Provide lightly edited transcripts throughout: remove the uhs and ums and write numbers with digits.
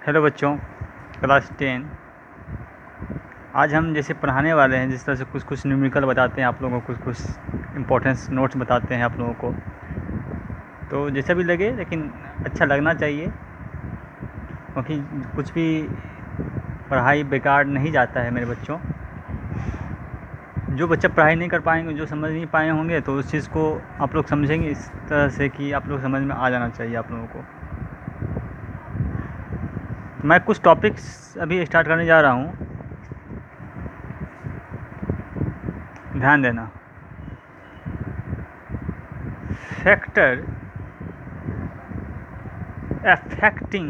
Hello बच्चों, class 10। आज हम जैसे पढ़ाने वाले हैं, जिस तरह से कुछ न्यूमेरिकल बताते हैं आप लोगों को, कुछ इम्पोर्टेंस नोट्स बताते हैं आप लोगों को। तो जैसा भी लगे, लेकिन अच्छा लगना चाहिए, क्योंकि कुछ भी पढ़ाई बेकार नहीं जाता है मेरे बच्चों। जो बच्चा पढ़ाई नहीं कर पाएंगे, जो समझ नहीं पाए होंगे, तो उस चीज़ को आप लोग समझेंगे इस तरह से कि आप लोग समझ में आ जाना चाहिए आप लोगों को। मैं कुछ टॉपिक्स अभी स्टार्ट करने जा रहा हूँ, ध्यान देना। फैक्टर अफेक्टिंग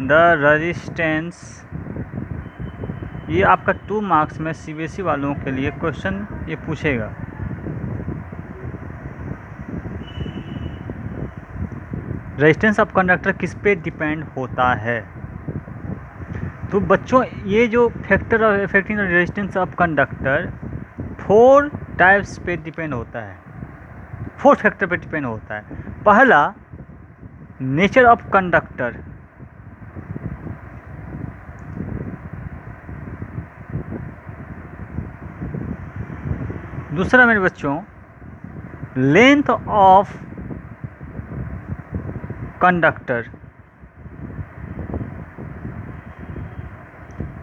द रेजिस्टेंस, ये आपका 2 मार्क्स में सीबीएसई वालों के लिए क्वेश्चन ये पूछेगा। रेजिस्टेंस ऑफ कंडक्टर किस पे डिपेंड होता है? तो बच्चों, ये जो factor of affecting the resistance of conductor 4 types पे डिपेंड होता है, 4 फैक्टर पे डिपेंड होता है। पहला, नेचर ऑफ कंडक्टर। दूसरा मेरे बच्चों, लेंथ ऑफ कंडक्टर।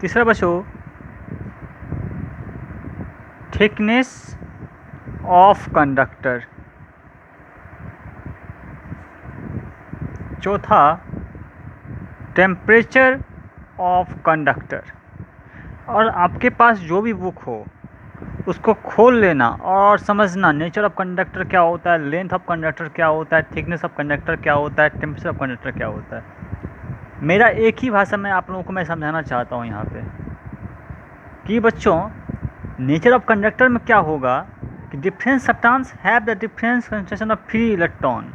तीसरा बच्चों, थिकनेस ऑफ कंडक्टर। चौथा, टेम्परेचर ऑफ कंडक्टर। और आपके पास जो भी बुक हो उसको खोल लेना और समझना नेचर ऑफ कंडक्टर क्या होता है, लेंथ ऑफ कंडक्टर क्या होता है, थिकनेस ऑफ कंडक्टर क्या होता है, टेम्परेचर ऑफ कंडक्टर क्या होता है। मेरा एक ही भाषा में आप लोगों को मैं समझाना चाहता हूँ यहाँ पे कि बच्चों, नेचर ऑफ कंडक्टर में क्या होगा कि different substance have the difference concentration of free electron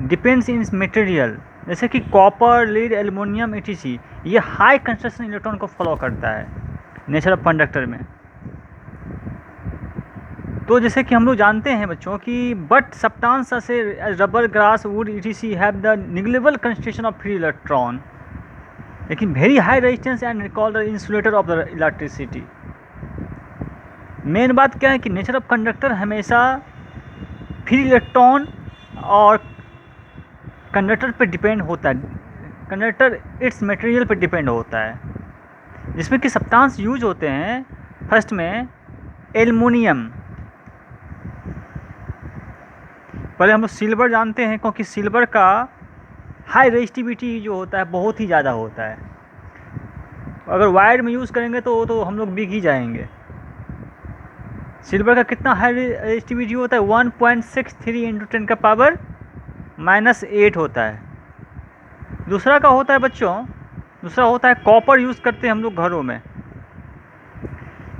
depends in material. जैसे कि कॉपर, लीड, एल्युमिनियम etc, ये हाई कंसंट्रेशन इलेक्ट्रॉन को फॉलो करता है नेचर ऑफ कंडक्टर में। तो जैसे कि हम लोग जानते हैं बच्चों कि बट सब्सटेंस से rubber, grass, wood etc have the negligible concentration of free electron, लेकिन very high resistance and called the insulator of the electricity. मेन बात क्या है कि नेचर ऑफ कंडक्टर हमेशा फ्री इलेक्ट्रॉन और कंडक्टर पे डिपेंड होता है, कंडक्टर इट्स मटेरियल पे डिपेंड होता है, जिसमें कि सब्सटेंस यूज होते हैं। फर्स्ट में एल्युमिनियम, पहले हम लोग सिल्वर जानते हैं, क्योंकि सिल्वर का हाई रेजिस्टिविटी जो होता है बहुत ही ज़्यादा होता है। अगर वायर में यूज़ करेंगे तो हम लोग बिक ही जाएंगे। सिल्वर का कितना हाई रेजिस्टिविटी होता है? 1.63 इंटू 10 का पावर -8 होता है। दूसरा का होता है बच्चों, दूसरा होता है कॉपर, यूज़ करते हैं हम लोग घरों में,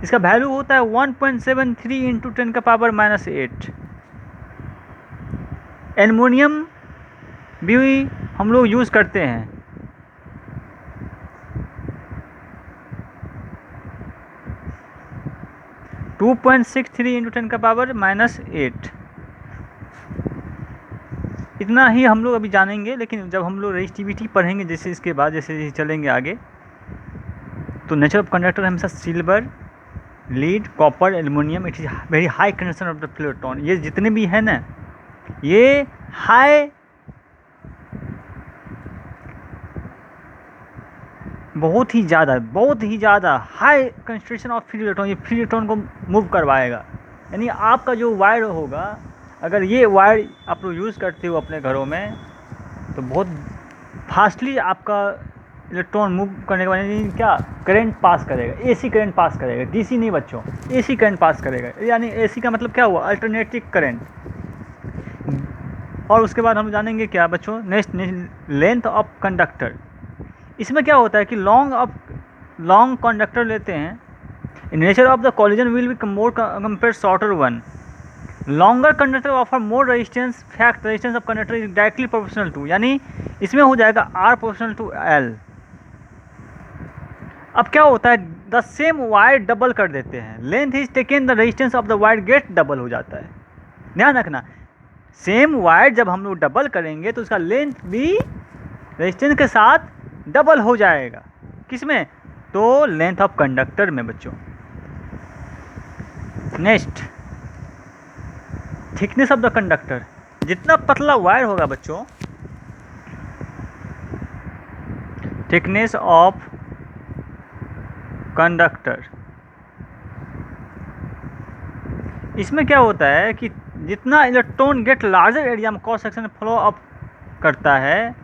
इसका वैल्यू होता है 1.73 इंटू 10 का पावर -8। एल्युमिनियम भी हम लोग यूज़ करते हैं, (2.63 इंटू 10 का पावर -8। इतना ही हम लोग अभी जानेंगे, लेकिन जब हम लोग रेजिस्टिविटी पढ़ेंगे जैसे इसके बाद जैसे चलेंगे आगे, तो नेचर ऑफ कंडक्टर हमेशा silver, lead, copper, aluminium it is very high conduction of the electron, ये जितने भी हैं ना, ये हाई, बहुत ही ज़्यादा high concentration of free electron, ये फ्री इलेक्ट्रॉन को मूव करवाएगा। यानी आपका जो वायर होगा, अगर ये वायर आप लोग यूज़ करते हो अपने घरों में, तो बहुत फास्टली आपका इलेक्ट्रॉन मूव करने के बाद क्या करंट पास करेगा, एसी करंट पास करेगा, डीसी नहीं बच्चों, एसी करंट पास करेगा। यानी एसी का मतलब क्या हुआ? Alternating current. और उसके बाद हम जानेंगे क्या बच्चों, नेक्स्ट लेंथ ऑफ कंडक्टर। इसमें क्या होता है कि लॉन्ग कंडक्टर लेते हैं, nature of the collision will be more compare shorter one. Longer conductor offer more resistance, fact resistance of conductor is directly proportional to, यानी इसमें हो जाएगा R प्रोपोर्शनल टू L। अब क्या होता है, द सेम वायर डबल कर देते हैं, length is taken, the resistance of the wire get double हो जाता है। ध्यान रखना, सेम वायर जब हम लोग डबल करेंगे तो उसका लेंथ भी रेजिस्टेंस के साथ डबल हो जाएगा। किस में? तो लेंथ ऑफ कंडक्टर में बच्चों। Next, thickness of the conductor. जितना पतला वायर होगा बच्चों, थिकनेस ऑफ कंडक्टर, इसमें क्या होता है कि जितना इलेक्ट्रॉन गेट लार्जर एरिया में क्रॉस सेक्शन फ्लो अप करता है,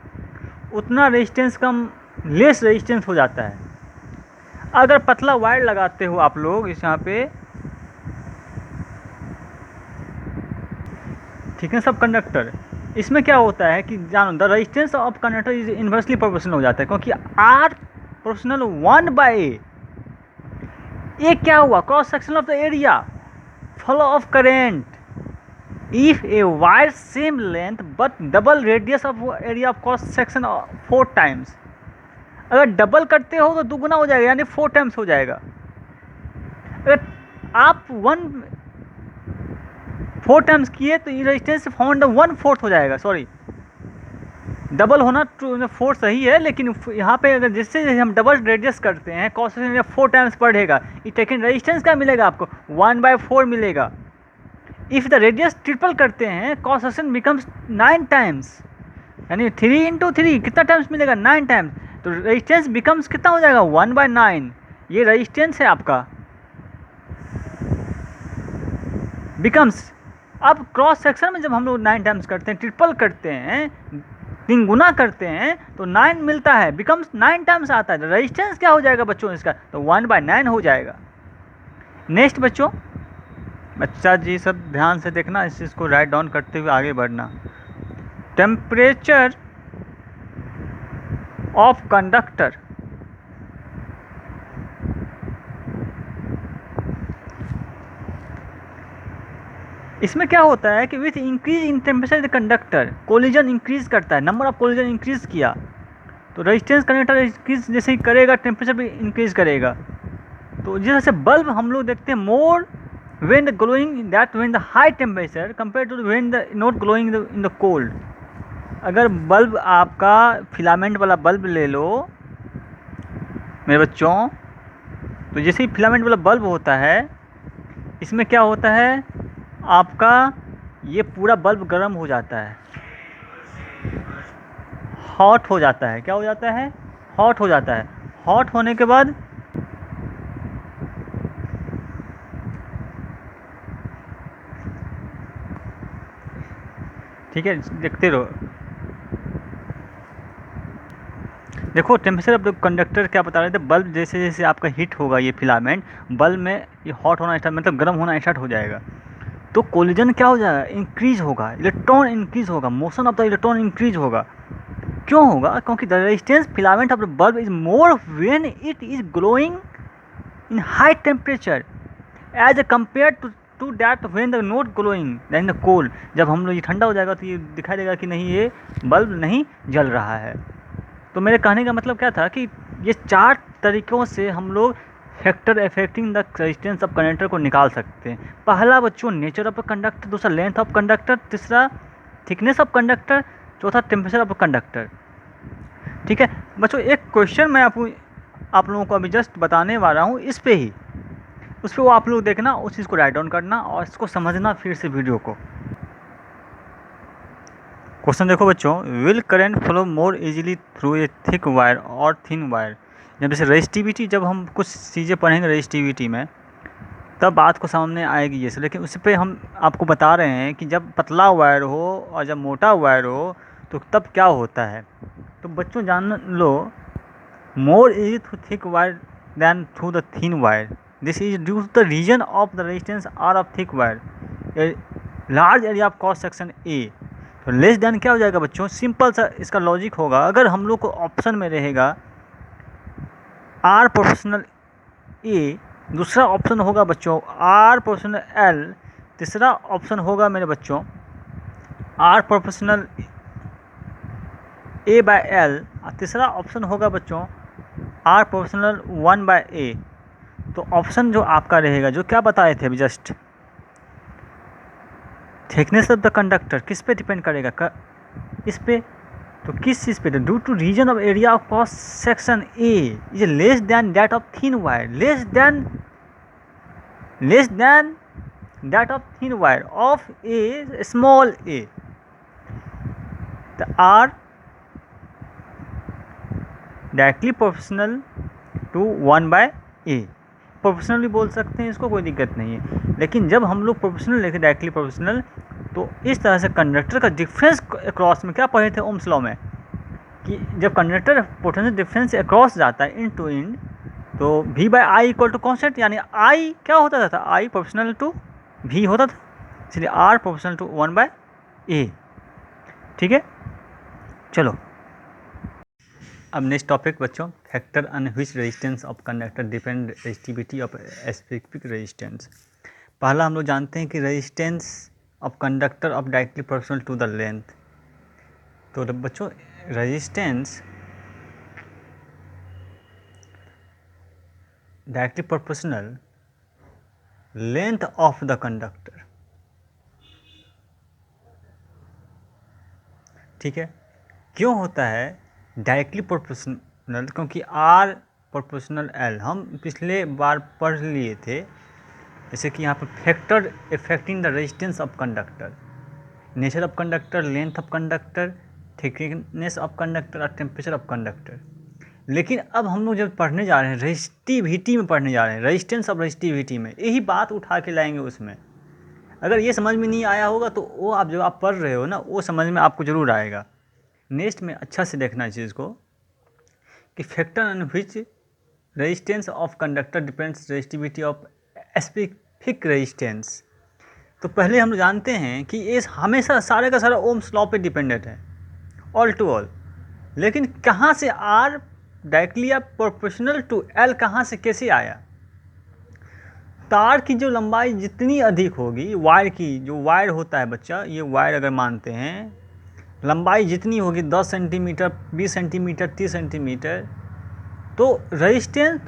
उतना रेजिस्टेंस कम, लेस रेजिस्टेंस हो जाता है। अगर पतला वायर लगाते हो आप लोग इस यहाँ पे, थिकनेस ऑफ कंडक्टर, इसमें क्या होता है कि जानो the resistance of conductor is inversely proportional हो जाता है, क्योंकि आर प्रोपोर्शनल 1/a। ये क्या हुआ? Cross section of the area, flow of current. If a wire same length but double radius of area of cross section 4 times, अगर double करते हो तो दुगुना हो जाएगा, यानी 4 टाइम्स हो जाएगा। अगर आप 4 टाइम्स किए तो रेजिस्टेंस फाउंड 1/4 हो जाएगा। सॉरी, डबल होना 4 सही है, लेकिन यहाँ पे अगर जिससे हम डबल रेडियस करते हैं क्रॉस सेक्शन 4 टाइम्स बढ़ेगा, लेकिन रेजिस्टेंस क्या मिलेगा आपको? 1/4 मिलेगा। इफ़ द रेडियस ट्रिपल करते हैं क्रॉस सेक्शन बिकम्स 9 टाइम्स, यानी 3 × 3 कितना टाइम्स मिलेगा? 9 टाइम्स। तो रेजिस्टेंस बिकम्स कितना हो जाएगा? 1/9। ये रेजिस्टेंस है आपका, बिकम्स। अब क्रॉस सेक्शन में जब हम लोग 9 टाइम्स करते हैं, ट्रिपल करते हैं, 3 गुना करते हैं, तो 9 मिलता है, बिकम्स 9 टाइम्स आता है। रेजिस्टेंस क्या हो जाएगा बच्चों इसका? तो 1/9 हो जाएगा। नेक्स्ट बच्चों, बच्चा जी सब ध्यान से देखना, इस चीज़ को राइट डाउन करते हुए आगे बढ़ना। टेम्परेचर ऑफ कंडक्टर, इसमें क्या होता है कि with increase in temperature the conductor, collision increase करता है, नंबर ऑफ कोलिजन इंक्रीज किया तो रेजिस्टेंस कंडक्टर इंक्रीज जैसे ही करेगा, टेम्परेचर भी इंक्रीज करेगा। तो जैसे बल्ब हम लोग देखते हैं, मोर when the glowing that when the high temperature compared to when the not glowing in the cold। अगर बल्ब आपका फिलामेंट वाला बल्ब ले लो मेरे बच्चों, तो जैसे ही फिलामेंट वाला बल्ब होता है, इसमें क्या होता है आपका, ये पूरा बल्ब गर्म हो जाता है, हॉट हो जाता है। क्या हो जाता है? हॉट हो जाता है। हॉट होने के बाद ठीक है, देखते रहो। देखो टेम्परेचर ऑफ द कंडक्टर क्या बता रहे थे, बल्ब जैसे जैसे आपका हीट होगा, ये फिलामेंट बल्ब में ये हॉट होना स्टार्ट, मतलब गर्म होना स्टार्ट हो जाएगा, तो कोलिजन क्या हो जाएगा? इंक्रीज होगा, इलेक्ट्रॉन इंक्रीज होगा, motion of the electron increase होगा। क्यों होगा? क्योंकि the resistance filament of the bulb is more when it is glowing in high temperature as compare to that when the not glowing than the cold. जब हम लोग ये ठंडा हो जाएगा तो ये दिखाई देगा कि नहीं, ये बल्ब नहीं जल रहा है। तो मेरे कहने का मतलब क्या था कि ये 4 तरीक़ों से हम लोग factor affecting the resistance of conductor को निकाल सकते हैं। पहला बच्चों नेचर ऑफ कंडक्टर, दूसरा लेंथ ऑफ कंडक्टर, तीसरा थिकनेस ऑफ कंडक्टर, चौथा टेम्परेचर ऑफ कंडक्टर। ठीक है बच्चों, एक क्वेश्चन मैं आप लोगों को अभी जस्ट बताने वाला हूँ, इस पे ही, उस पर वो आप लोग देखना, उस चीज़ को राइट डाउन करना और इसको समझना फिर से वीडियो को। क्वेश्चन देखो बच्चों, will current flow more easily through a thick wire और थिन वायर। जब जैसे रेजिस्टिविटी, जब हम कुछ चीज़ें पढ़ेंगे रेजिस्टिविटी में तब बात को सामने आएगी ये से, लेकिन उस पर हम आपको बता रहे हैं कि जब पतला वायर हो और जब मोटा वायर हो तो तब क्या होता है। तो बच्चों जान लो, more easy through thick wire than through the thin wire, this is due to the reason of the resistance are of thick wire, large area of cross section A. तो लेस देन क्या हो जाएगा बच्चों? Simple सा इसका logic होगा, अगर हम लोग को ऑप्शन में रहेगा आर प्रोपोर्शनल ए, दूसरा ऑप्शन होगा बच्चों आर प्रोपोर्शनल एल, तीसरा ऑप्शन होगा मेरे बच्चों R proportional A by L, तीसरा ऑप्शन होगा बच्चों आर प्रोपोर्शनल 1/a। तो ऑप्शन जो आपका रहेगा, जो क्या बताए थे अभी just, thickness of the conductor किस पे डिपेंड करेगा? इस पे तो किस चीज़ पे, due to reason of area of cross section A is less than that of thin wire, less than that of thin wire of a small A, the R directly proportional to 1/a। Proportional भी बोल सकते हैं इसको, कोई दिक्कत नहीं है, लेकिन जब हम लोग प्रोपोर्शनल लेके डायरेक्टली प्रोपोर्शनल, तो इस तरह से कंडक्टर का डिफरेंस अक्रॉस में क्या पढ़े थे ओम्स लॉ में, कि जब कंडक्टर पोटेंशियल डिफरेंस अक्रॉस जाता है इन टू इन, तो v/i इक्वल टू कॉन्स्टेंट, यानी i क्या होता था, i प्रोपोर्शनल टू v होता था, इसलिए r प्रोपोर्शनल टू 1/a। ठीक है, चलो अब नेक्स्ट टॉपिक बच्चों, factor on which resistance of conductor depend resistivity of specific resistance. पहला हम लोग जानते हैं कि resistance of conductor of directly proportional to the length. तो बच्चों resistance directly proportional length of the conductor, ठीक है। क्यों होता है डायरेक्टली प्रोपोर्शनल, क्योंकि R प्रोपोर्शनल L हम पिछले बार पढ़ लिए थे, जैसे कि यहाँ पर factor affecting the resistance of conductor, nature of conductor, length of conductor, thickness of conductor और टेम्परेचर ऑफ कंडक्टर। लेकिन अब हम लोग जब पढ़ने जा रहे हैं रेजिस्टिविटी में पढ़ने जा रहे हैं, रेजिस्टेंस ऑफ रेजिस्टिविटी में यही बात उठा के लाएंगे उसमें। अगर ये समझ में नहीं आया होगा तो वो आप जो आप पढ़ रहे हो ना, वो समझ में आपको ज़रूर आएगा। नेक्स्ट में अच्छा से देखना इस चीज़ को कि factor on which resistance of conductor depends resistivity of specific resistance. तो पहले हम जानते हैं कि ये हमेशा सारे का सारा ओम्स लॉ पे डिपेंडेंट है, ऑल टू ऑल। लेकिन कहाँ से R डायरेक्टली या प्रोपोर्शनल टू L कहाँ से कैसे आया? तार की जो लंबाई जितनी अधिक होगी, वायर की जो वायर होता है बच्चा, ये वायर अगर मानते हैं, लंबाई जितनी होगी 10 सेंटीमीटर, 20 सेंटीमीटर, 30 सेंटीमीटर, तो रेजिस्टेंस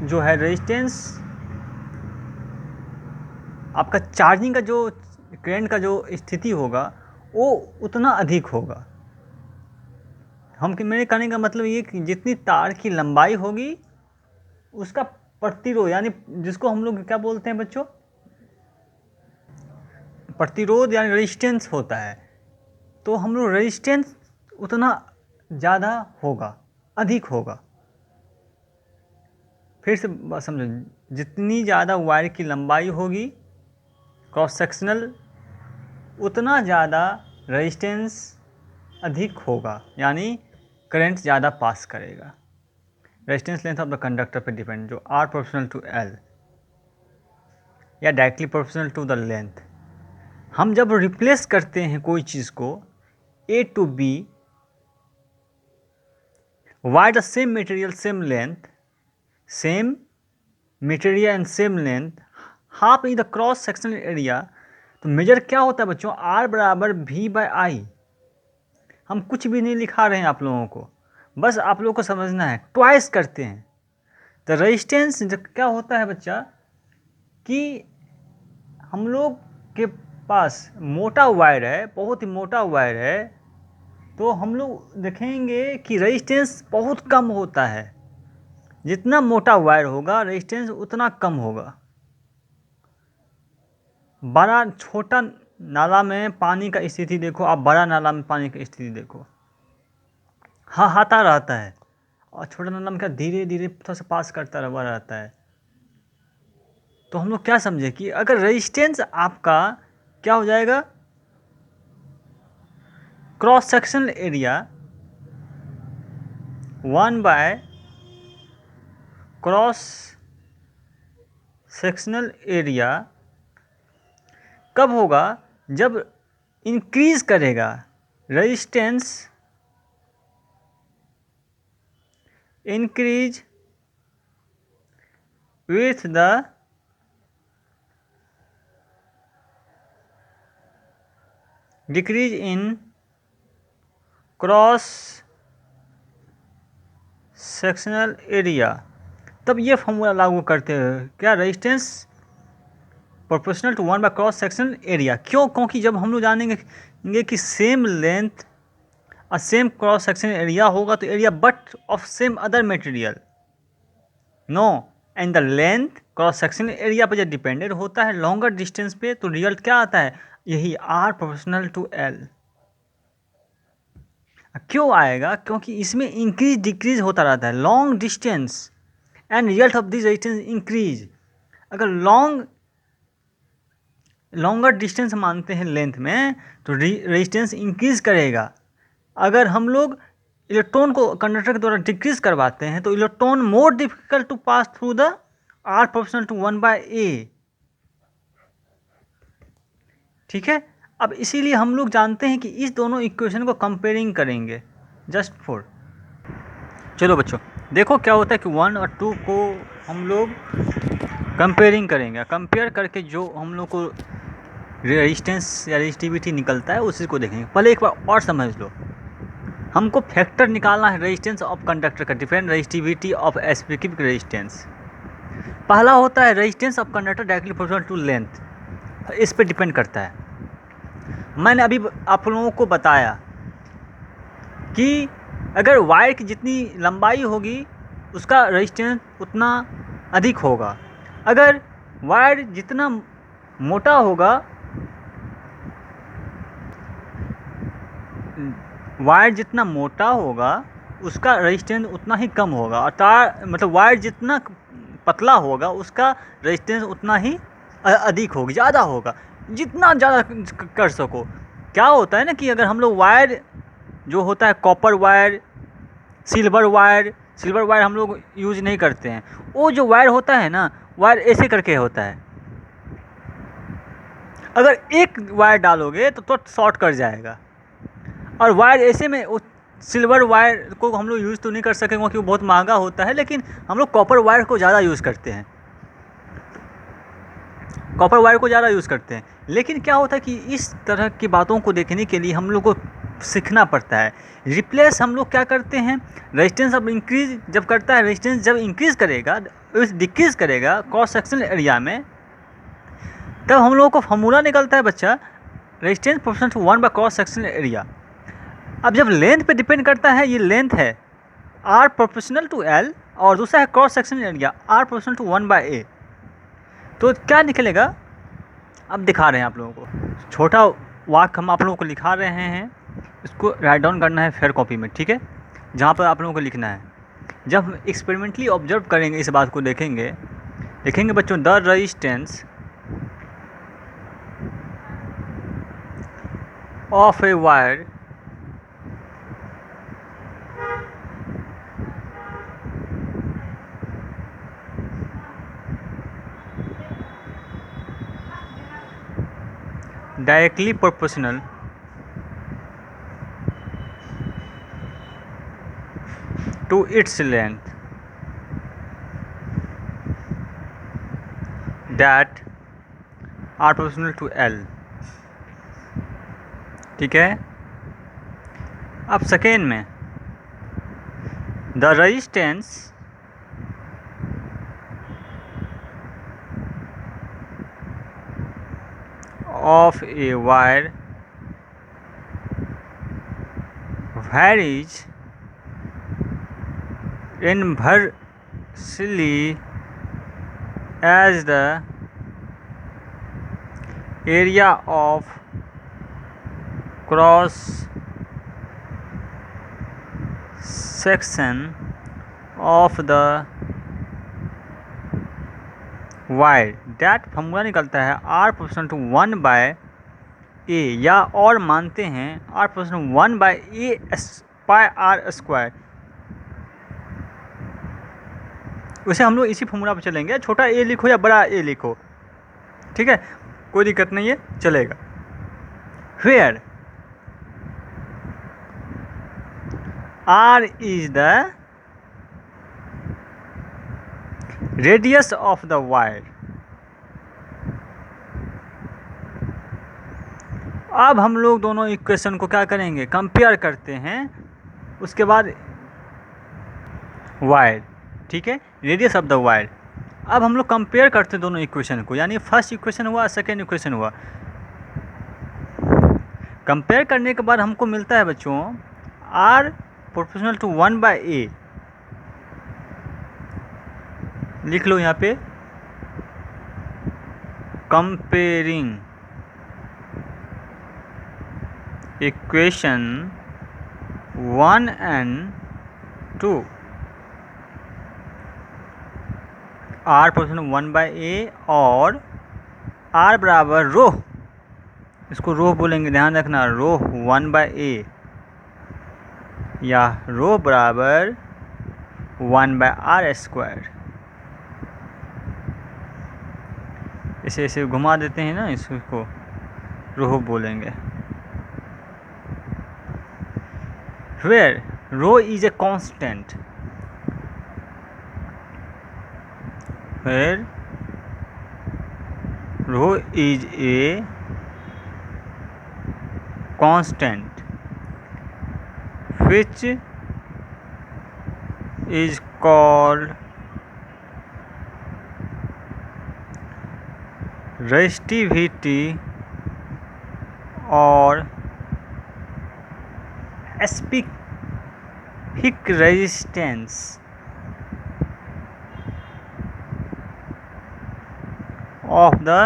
जो है, रेजिस्टेंस आपका चार्जिंग का जो करंट का जो स्थिति होगा वो उतना अधिक होगा। मेरे कहने का मतलब ये कि जितनी तार की लंबाई होगी उसका प्रतिरोध, यानी जिसको हम लोग क्या बोलते हैं बच्चों, प्रतिरोध यानी रेजिस्टेंस होता है, तो हम लोग रेजिस्टेंस उतना ज़्यादा होगा, अधिक होगा। फिर से समझो, जितनी ज़्यादा वायर की लंबाई होगी क्रॉस सेक्शनल, उतना ज़्यादा रेजिस्टेंस अधिक होगा, यानी करंट ज़्यादा पास करेगा। Resistance length of the conductor पे डिपेंड, जो R प्रोपोर्शनल टू L या directly proportional to the length. हम जब रिप्लेस करते हैं कोई चीज़ को A to B, why the same material same length, same material and same length, half in the cross sectional area, तो मेजर क्या होता है बच्चों, R बराबर V/I। हम कुछ भी नहीं लिखा रहे हैं आप लोगों को, बस आप लोगों को समझना है, ट्वाइस करते हैं। तो रेजिस्टेंस क्या होता है बच्चा, कि हम लोग के पास मोटा वायर है, बहुत ही मोटा वायर है, तो हम लोग देखेंगे कि रेजिस्टेंस बहुत कम होता है। जितना मोटा वायर होगा रेजिस्टेंस उतना कम होगा। बड़ा छोटा नाला में पानी का स्थिति देखो, आप बड़ा नाला में पानी की स्थिति देखो, हाँ आता रहता है, और छोटा नाला में क्या धीरे धीरे थोड़ा सा पास करता रहता है। तो हम लोग क्या समझे कि अगर रेजिस्टेंस आपका क्या हो जाएगा, cross sectional area 1 cross sectional area कब होगा, जब इंक्रीज करेगा resistance, increase with the decrease in cross sectional area, तब ये फॉर्मूला लागू करते हैं क्या, resistance proportional to 1 cross sectional area. क्यों? क्योंकि जब हम लोग जानेंगे कि सेम लेंथ और सेम क्रॉस सेक्शन एरिया होगा तो area but of same other material, no, and the length cross section area पर जब डिपेंडेंट होता है लॉन्गर डिस्टेंस पे, तो रिजल्ट क्या आता है, यही R प्रोपोर्शनल टू L। क्यों आएगा, क्योंकि इसमें इंक्रीज डिक्रीज होता रहता है, long distance and result of this resistance increase. अगर लॉन्गर डिस्टेंस मानते हैं लेंथ में तो रेजिस्टेंस इंक्रीज करेगा। अगर हम लोग इलेक्ट्रॉन को कंडक्टर के द्वारा डिक्रीज करवाते हैं तो electron more difficult to pass through the R proportional to 1/A। ठीक है, अब इसीलिए हम लोग जानते हैं कि इस दोनों इक्वेशन को कंपेयरिंग करेंगे जस्ट फॉर। चलो बच्चों देखो क्या होता है कि 1 और 2 को हम लोग कंपेयरिंग करेंगे। कंपेयर करके जो हम लोग को रेजिस्टेंस या रेजिस्टिविटी निकलता है उसी को देखेंगे। पहले एक बार और समझ लो, हमको फैक्टर निकालना है रेजिस्टेंस ऑफ कंडक्टर का, different resistivity of specific resistance. पहला होता है resistance of conductor directly proportional to length, इस पे डिपेंड करता है। मैंने अभी आप लोगों को बताया कि अगर वायर की जितनी लंबाई होगी उसका रेजिस्टेंस उतना अधिक होगा। अगर वायर जितना मोटा होगा, उसका रेजिस्टेंस उतना ही कम होगा, और तार मतलब वायर जितना पतला होगा उसका रेजिस्टेंस उतना ही अधिक होगी, ज़्यादा होगा, जितना ज़्यादा कर सको। क्या होता है ना कि अगर हम लोग वायर जो होता है कॉपर वायर, सिल्वर वायर हम लोग यूज नहीं करते हैं। वो जो वायर होता है ना, वायर ऐसे करके होता है, अगर एक वायर डालोगे तो शॉर्ट कर जाएगा। और वायर ऐसे में सिल्वर वायर को हम लोग यूज़ तो नहीं कर सकेंगे क्योंकि वो बहुत महंगा होता है, लेकिन हम लोग कॉपर वायर को ज़्यादा यूज़ करते हैं। लेकिन क्या होता है कि इस तरह की बातों को देखने के लिए हम लोग को सीखना पड़ता है। रिप्लेस हम लोग क्या करते हैं, रेजिस्टेंस अब इंक्रीज जब करता है, रेजिस्टेंस जब इंक्रीज करेगा डिक्रीज करेगा क्रॉस सेक्शनल एरिया में, तब हम लोगों को फॉर्मूला निकलता है बच्चा, resistance proportional to 1 by cross sectional area. अब जब लेंथ पे डिपेंड करता है, ये लेंथ है R प्रोपोर्शनल टू L और दूसरा है cross sectional area R proportional to 1/A, तो क्या निकलेगा अब दिखा रहे हैं आप लोगों को। छोटा वाक्य हम आप लोगों को लिखा रहे हैं, इसको राइट डाउन करना है फेयर कॉपी में, ठीक है, जहाँ पर आप लोगों को लिखना है। जब हम एक्सपेरिमेंटली ऑब्जर्व करेंगे, इस बात को देखेंगे बच्चों, the resistance of a wire directly proportional to its length that are proportional to L। ठीक है, अब सेकेंड में the resistance of a wire varies inversely as the area of cross section of the wire. That formula निकलता है R proportional to 1/A, या और मानते हैं R प्रोपोर्शनल 1/A/R²। वैसे हम लोग इसी फॉर्मूला पर चलेंगे, छोटा a लिखो या बड़ा A लिखो, ठीक है, कोई दिक्कत नहीं है, चलेगा। Where R is the radius of the wire. अब हम लोग दोनों इक्वेशन को क्या करेंगे, कंपेयर करते हैं, उसके बाद वायर, ठीक है, रेडियस ऑफ द वायर। अब हम लोग कंपेयर करते हैं दोनों इक्वेशन को, यानी फर्स्ट इक्वेशन हुआ, सेकेंड इक्वेशन हुआ। कंपेयर करने के बाद हमको मिलता है बच्चों R प्रोपोर्शनल टू 1/A, लिख लो यहाँ पे, comparing equation 1 and 2, R proportional 1/A और R बराबर रो, इसको रो बोलेंगे, ध्यान रखना, रो 1/A या रो बराबर 1/R²। इसे ऐसे घुमा देते हैं ना, इसको रो बोलेंगे। Where rho is a constant, where rho is a constant which is called resistivity or specific resistance of the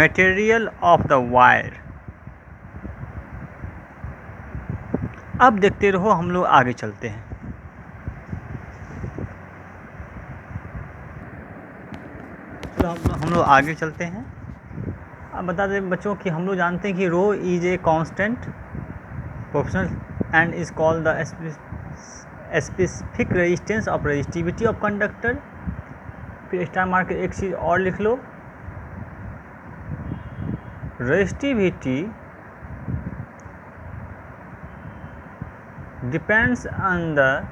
material of the wire। अब देखते रहो, हम लोग आगे चलते हैं। तो हम लोग आगे चलते हैं। अब बता दें बच्चों कि हम लोग जानते हैं कि rho is a constant proportional and is called the specific resistance of resistivity of conductor. फिर स्टार मार्क एक चीज़ और लिख लो, resistivity depends on the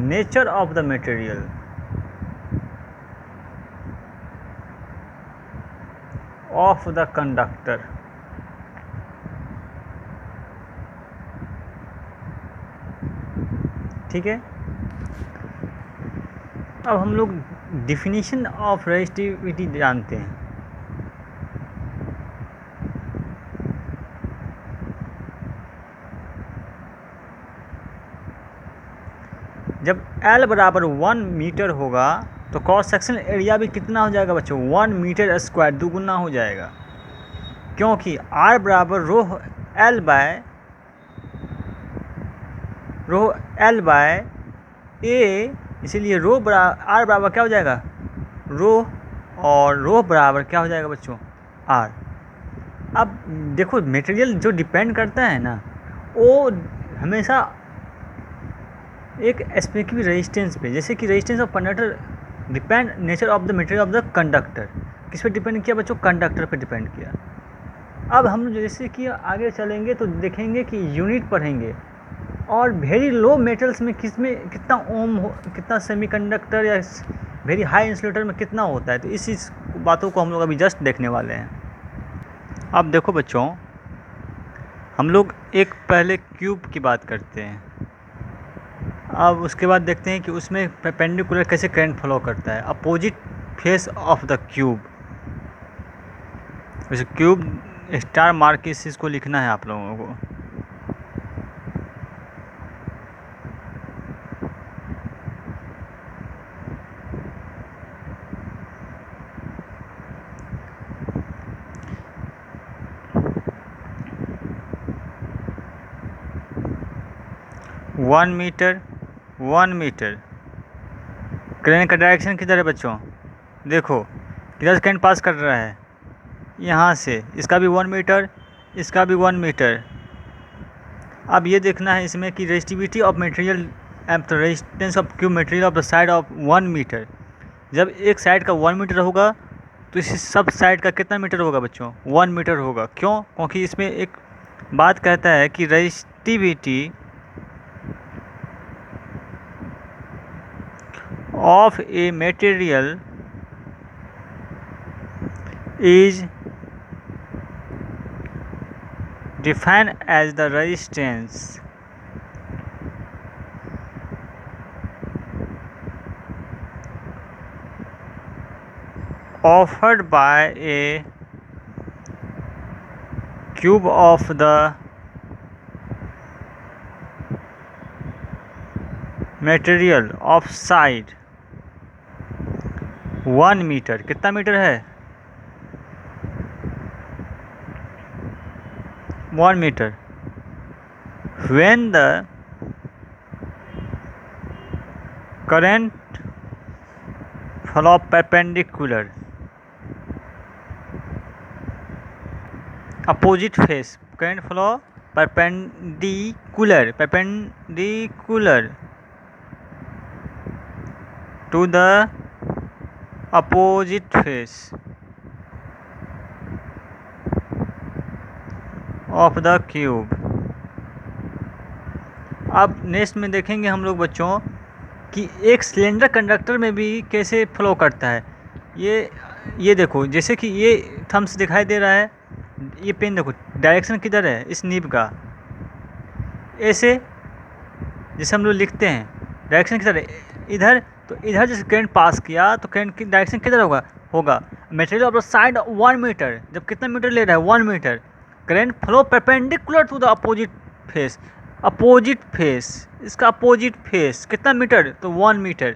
nature of the material of the conductor। ठीक है, अब हम लोग डिफिनीशन ऑफ रेजिस्टिविटी जानते हैं। जब L बराबर 1 मीटर होगा तो क्रॉस सेक्शन एरिया भी कितना हो जाएगा बच्चों, 1 मीटर स्क्वायर, दुगुना हो जाएगा, क्योंकि R बराबर रो L बाय A, इसीलिए R बराबर क्या हो जाएगा, रो, और रो बराबर क्या हो जाएगा बच्चों, R। अब देखो मटेरियल जो डिपेंड करता है ना, वो हमेशा एक स्पेसिफिक रेजिस्टेंस पे, जैसे कि resistance of conductor depend nature of the material of the conductor, किस पे डिपेंड किया बच्चों, कंडक्टर पे डिपेंड किया। अब हम जैसे कि आगे चलेंगे तो देखेंगे कि यूनिट पढ़ेंगे, और वेरी लो मेटल्स में कितना ओम कितना सेमीकंडक्टर या वेरी हाई इंसुलेटर में कितना होता है, तो इस बातों को हम लोग अभी जस्ट देखने वाले हैं। अब देखो बच्चों, हम लोग एक पहले क्यूब की बात करते हैं, अब उसके बाद देखते हैं कि उसमें परपेंडिकुलर कैसे करंट फ्लो करता है, opposite face of the cube. वैसे क्यूब स्टार मार्क इस चीज़ को लिखना है आप लोगों को। वन मीटर करंट का डायरेक्शन किधर है बच्चों, देखो किधर से करंट पास कर रहा है, यहाँ से, इसका भी 1 मीटर, इसका भी 1 मीटर। अब ये देखना है इसमें कि resistivity of material and the resistance of cube material of the side of 1 metre. जब एक साइड का 1 मीटर होगा तो इस सब साइड का कितना मीटर होगा बच्चों, 1 मीटर होगा। क्यों, क्योंकि इसमें एक बात कहता है कि resistivity of a material is defined as the resistance offered by a cube of the material of side 1 metre, कितना मीटर है 1 metre, when the current flow perpendicular opposite phase, current flow perpendicular to the opposite phase of the cube। अब next में देखेंगे हम लोग बच्चों कि एक सिलेंडर कंडक्टर में भी कैसे फ्लो करता है। ये देखो, जैसे कि ये थम्स दिखाई दे रहा है, ये पेन देखो डायरेक्शन किधर है इस नीब का, ऐसे जैसे हम लोग लिखते हैं डायरेक्शन किधर है इधर, तो इधर जैसे करंट पास किया तो करंट की डायरेक्शन किधर होगा material of the side 1 metre, जब कितना मीटर ले रहा है 1 metre, current flow perpendicular to the opposite face, इसका अपोजिट फेस कितना मीटर, तो 1 मीटर।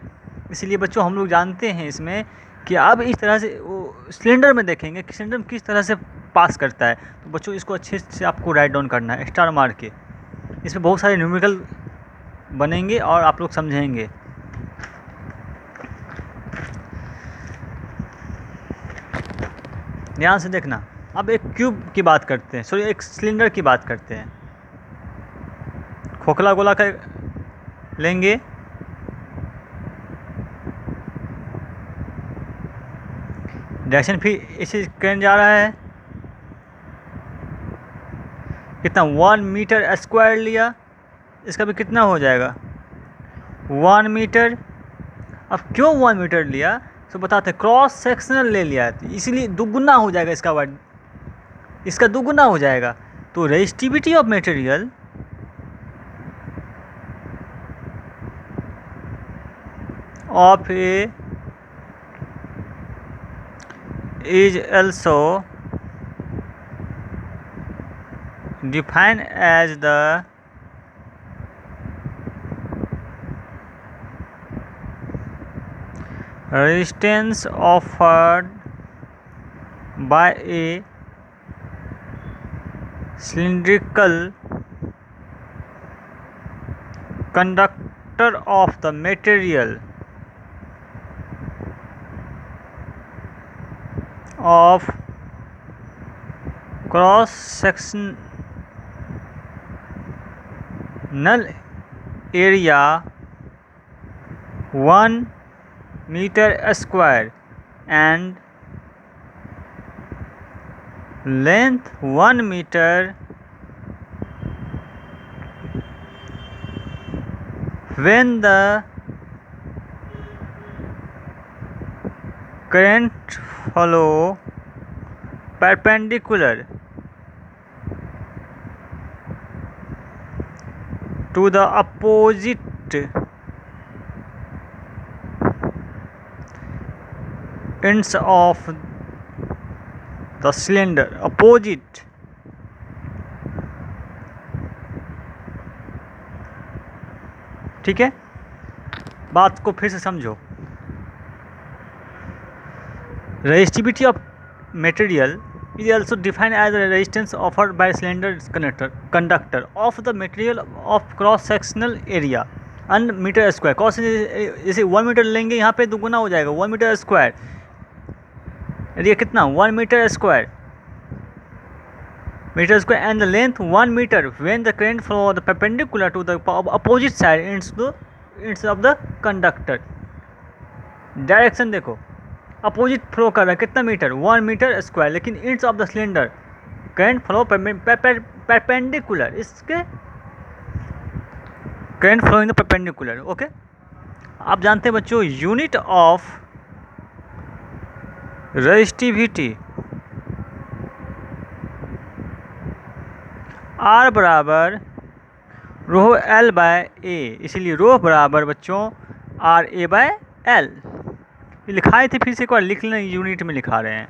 इसलिए बच्चों हम लोग जानते हैं इसमें कि अब इस तरह से सिलेंडर में देखेंगे कि सिलेंडर में किस तरह से पास करता है। तो बच्चों इसको अच्छे से आपको राइट डाउन करना है स्टार मार के, इसमें बहुत सारे न्यूमेरिकल बनेंगे और आप लोग समझेंगे। ध्यान से देखना। अब एक क्यूब की बात करते हैं, सॉरी एक सिलेंडर की बात करते हैं। खोखला गोला का लेंगे, डायरेक्शन फिर इसे करंट जा रहा है कितना 1 मीटर स्क्वायर लिया, इसका भी कितना हो जाएगा 1 मीटर। अब क्यों 1 मीटर लिया तो बताते, क्रॉस सेक्शनल ले लिया इसीलिए दुगुना हो जाएगा, इसका दुगुना हो जाएगा। तो resistivity of material of A is also defined as the resistance offered by a cylindrical conductor of the material of cross sectional area 1 meter square and length 1 meter when the current flow perpendicular to the opposite ends of the cylinder, opposite ठीक है। बात को फिर से समझो। Resistivity of material is also defined as the resistance offered by cylinder conductor of the material of cross sectional area 1 metre square. Cross जैसे 1 metre लेंगे, यहाँ पे दुगुना हो जाएगा 1 मीटर स्क्वायर, एरिया कितना 1 metre square and the length 1 metre when the current flow the perpendicular to the opposite side ends of the conductor. Direction देखो opposite flow कर रहा है कितना मीटर 1 मीटर स्क्वायर, लेकिन ends of the cylinder current flow perpendicular, इसके current flow in the perpendicular. Okay, आप जानते हैं बच्चों यूनिट ऑफ रेजिस्टिविटी आर बराबर रो एल बाय ए, इसीलिए रो बराबर बच्चों आर ए बाय एल। ये लिखाए थे, फिर से एक बार लिख लें, यूनिट में लिखा रहे हैं।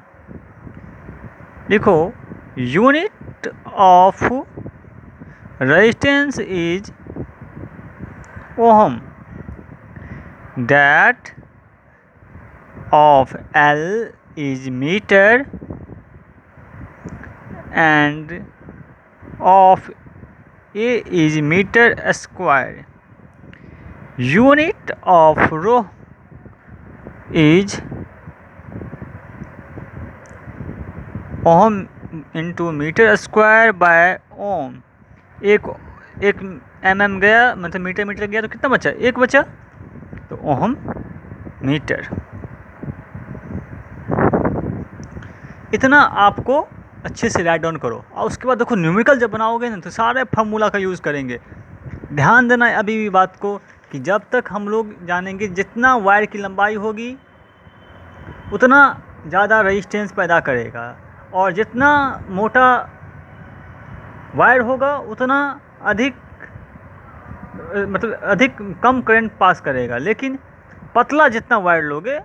लिखो unit unit of resistance is ohm. That of L is meter and of A is meter square. Unit of rho is ohm into meter square by ohm. एक mm गया, मतलब मीटर मीटर गया तो कितना बचा? एक बचा, तो ओम मीटर। इतना आपको अच्छे से राइट डाउन करो। और उसके बाद देखो न्यूमेरिकल जब बनाओगे ना तो सारे फार्मूला का यूज़ करेंगे। ध्यान देना है अभी भी बात को कि जब तक हम लोग जानेंगे जितना वायर की लंबाई होगी उतना ज़्यादा रेजिस्टेंस पैदा करेगा, और जितना मोटा वायर होगा उतना अधिक मतलब अधिक कम करंट पास करेगा। लेकिन पतला जितना वायर लोगे,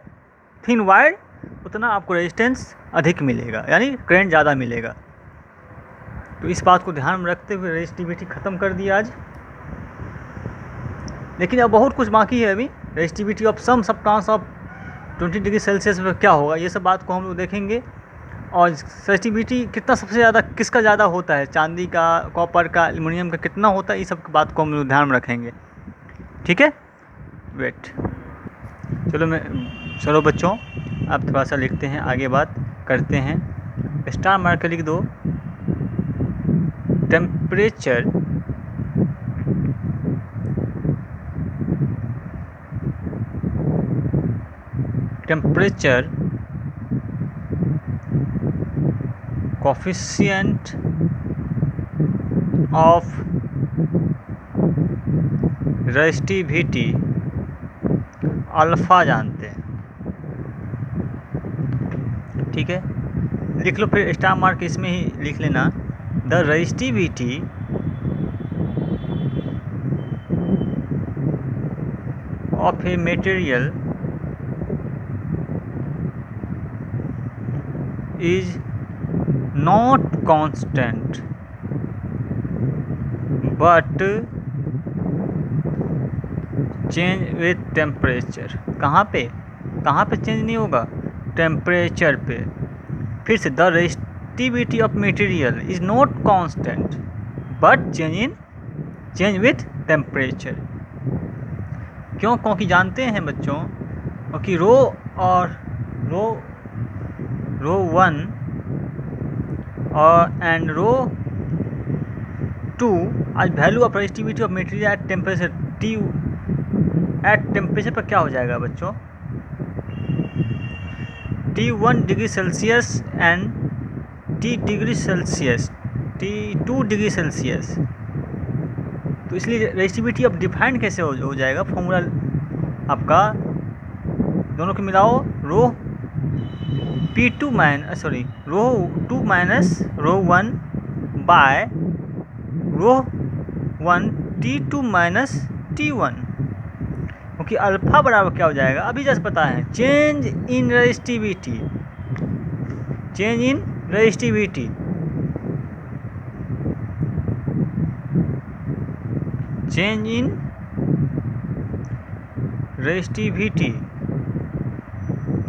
थिन वायर, उतना आपको रेजिस्टेंस अधिक मिलेगा, यानी करंट ज़्यादा मिलेगा। तो इस बात को ध्यान में रखते हुए रेजिस्टिविटी ख़त्म कर दिया आज। लेकिन अब बहुत कुछ बाकी है अभी। Resistivity of some substance of 20 degree Celsius में क्या होगा, ये सब बात को हम लोग देखेंगे। और रेजिस्टिविटी कितना सबसे ज़्यादा किसका ज़्यादा होता है, चांदी का, कॉपर का, एल्युमिनियम का कितना होता है, ये सब बात को हम लोग ध्यान में रखेंगे। ठीक है, वेट, चलो बच्चों, आप थोड़ा सा लिखते हैं, आगे बात करते हैं। स्टार मार्कर लिख दो। Temperature coefficient of resistivity alpha जानते हैं। ठीक है, लिख लो फिर, स्टार मार्क इसमें ही लिख लेना। The resistivity of a material is not constant but change with temperature। कहाँ पे चेंज नहीं होगा? टेम्परेचर पे। फिर से, the resistivity of material is not constant but change with temperature. क्यों? क्योंकि जानते हैं बच्चों, क्योंकि रो और रो 1 और एंड रो 2 आज value of resistivity of material at temperature T at temperature पर क्या हो जाएगा बच्चों? T1 degree Celsius and T2 degree Celsius. तो इसलिए रेजिस्टिविटी अब डिफाइन कैसे हो जाएगा? फॉर्मूला आपका दोनों को मिलाओ, रो 2 माइनस रो 1 बाय रो 1 T2 माइनस T1, क्योंकि अल्फ़ा बराबर क्या हो जाएगा? अभी जस्ट पता है, change in resistivity.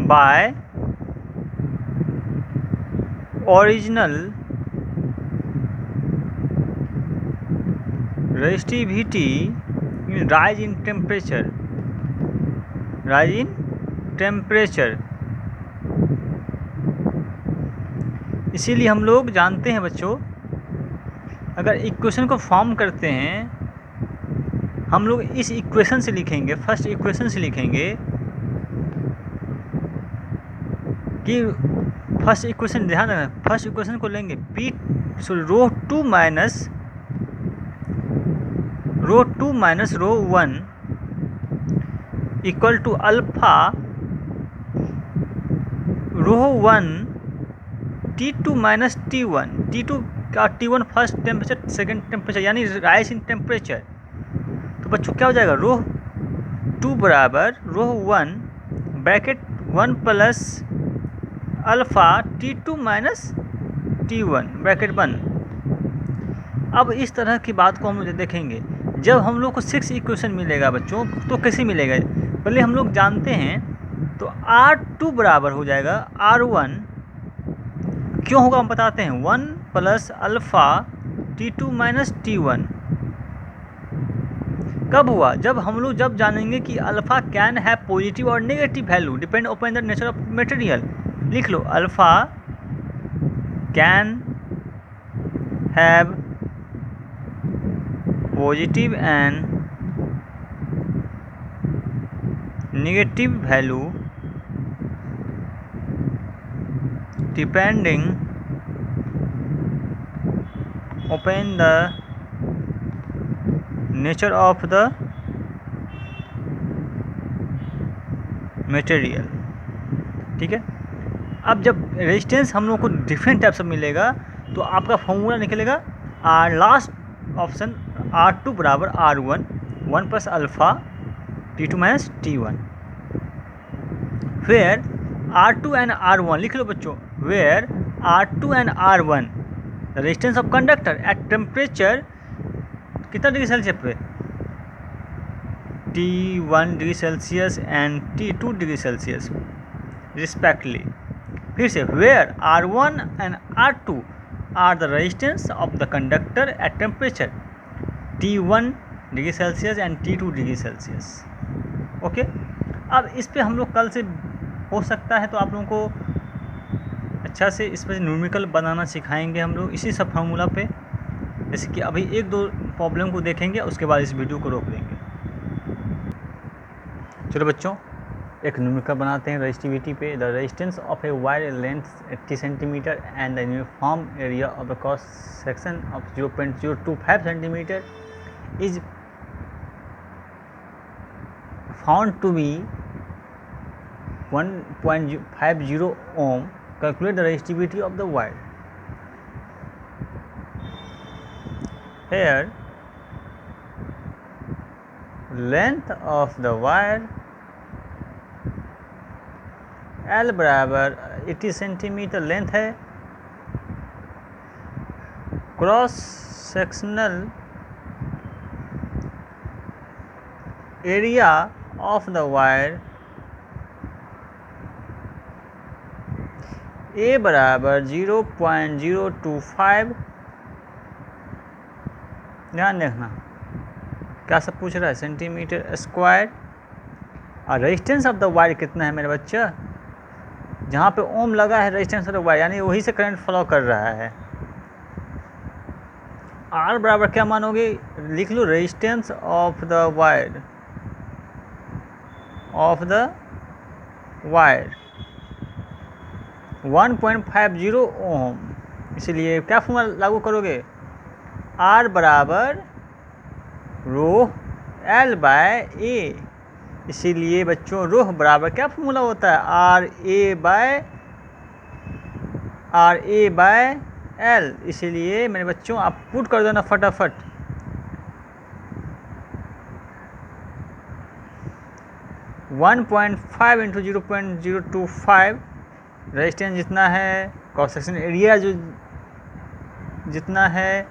By original resistivity rise in temperature. इसीलिए हम लोग जानते हैं बच्चों, अगर इक्वेशन को फॉर्म करते हैं हम लोग इस इक्वेशन से लिखेंगे, फर्स्ट इक्वेशन से लिखेंगे कि फर्स्ट इक्वेशन, ध्यान रखना, फर्स्ट इक्वेशन को लेंगे rho 2 minus rho 1 equal to alpha rho 1 T2 minus T1। T2 का T1 first temperature, second temperature, यानी राइज इन टेम्परेचर। तो बच्चों क्या हो जाएगा? रो 2 बराबर rho 1 bracket 1 plus alpha T2 minus T1 bracket 1 अब इस तरह की बात को हम देखेंगे। जब हम लोग को 6 इक्वेशन मिलेगा बच्चों, तो कैसे मिलेगा पहले हम लोग जानते हैं। तो R2 बराबर हो जाएगा R1, क्यों होगा हम बताते हैं, 1 plus alpha T2 minus T1। कब हुआ, जब हम लोग जब जानेंगे कि अल्फ़ा कैन हैव पॉजिटिव और negative value depend upon the nature of material. लिख लो, alpha can have positive and negative value depending upon the nature of the material. ठीक है। अब जब रेजिस्टेंस हम लोग को डिफरेंट टाइप से मिलेगा, तो आपका फॉर्मूला निकलेगा लास्ट ऑप्शन R2 बराबर R1, 1 plus alpha T2 minus T1। Where R2 and R1 लिख लो बच्चों, where R2 and R1 the resistance of conductor at temperature कितना डिग्री सेल्सियस पे, T1 degree Celsius and T2 degree Celsius respectively. फिर से, where R1 and R2 are the resistance of the conductor at temperature T1 degree Celsius and T2 degree Celsius. Okay. अब इस पे हम लोग कल से हो सकता है तो आप लोगों को अच्छा से इस पर न्यूमेरिकल बनाना सिखाएंगे हम लोग इसी सब फार्मूला पे। जैसे कि अभी एक दो प्रॉब्लम को देखेंगे, उसके बाद इस वीडियो को रोक देंगे। चलो बच्चों, एक न्यूमेरिकल बनाते हैं रेजिस्टिविटी पे। The resistance of a wire length 80 centimetre and the uniform area of the cross section of 0.025 centimetre is found to be 1.50 ohm. Calculate the resistivity of the wire. Here, length of the wire L बराबर 80 centimetre length है। Cross sectional area of the wire A बराबर 0.025। ध्यान देखना क्या सब पूछ रहा है, सेंटीमीटर स्क्वायर। और रेजिस्टेंस ऑफ द वायर कितना है मेरे बच्चा, जहाँ पे ओम लगा है रेजिस्टेंस ऑफ द वायर, यानी वही से करंट फ्लो कर रहा है। R बराबर क्या मानोगे, लिख लो, रेजिस्टेंस ऑफ द वायर 1.50 ओम। इसलिए क्या फॉर्मूला लागू करोगे, R बराबर रो L बाय ए। इसीलिए बच्चों रो बराबर क्या फॉर्मूला होता है, आर ए बाय एल। इसीलिए मेरे बच्चों आप पुट कर देना फटाफट। वन 1.5 इंटू 0.025 रेजिस्टेंस जितना है, क्रॉस सेक्शन एरिया जो जितना है,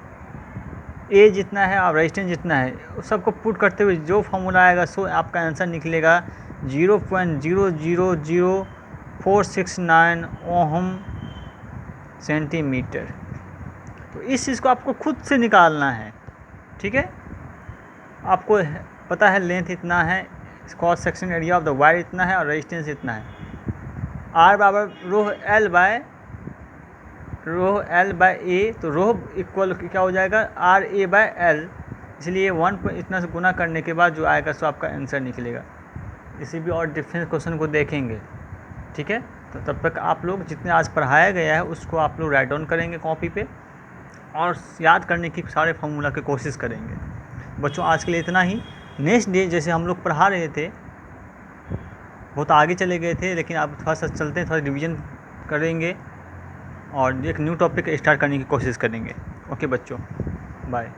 ए जितना है और रेजिस्टेंस जितना है, उस सबको पुट करते हुए जो फॉर्मूला आएगा सो आपका आंसर निकलेगा 0.000469 ओम सेंटीमीटर। तो इस चीज़ को आपको खुद से निकालना है। ठीक है, आपको पता है लेंथ इतना है, cross section area of the wire इतना है और रेजिस्टेंस इतना है। R बराबर रो L बाय ए, तो रो इक्वल क्या हो जाएगा, RA बाय L। इसलिए 1 पर इतना से गुना करने के बाद जो आएगा सो आपका आंसर निकलेगा। इसी भी और डिफरेंस क्वेश्चन को देखेंगे। ठीक है, तो तब तक आप लोग जितने आज पढ़ाया गया है उसको आप लोग राइट डाउन करेंगे कॉपी पे और याद करने की सारे फार्मूला की कोशिश करेंगे। बच्चों आज के लिए इतना ही। नेक्स्ट डे जैसे हम लोग पढ़ा रहे थे, बहुत आगे चले गए थे, लेकिन अब थोड़ा सा चलते हैं, थोड़ा रिवीजन करेंगे और एक न्यू टॉपिक स्टार्ट करने की कोशिश करेंगे। ओके बच्चों, बाय।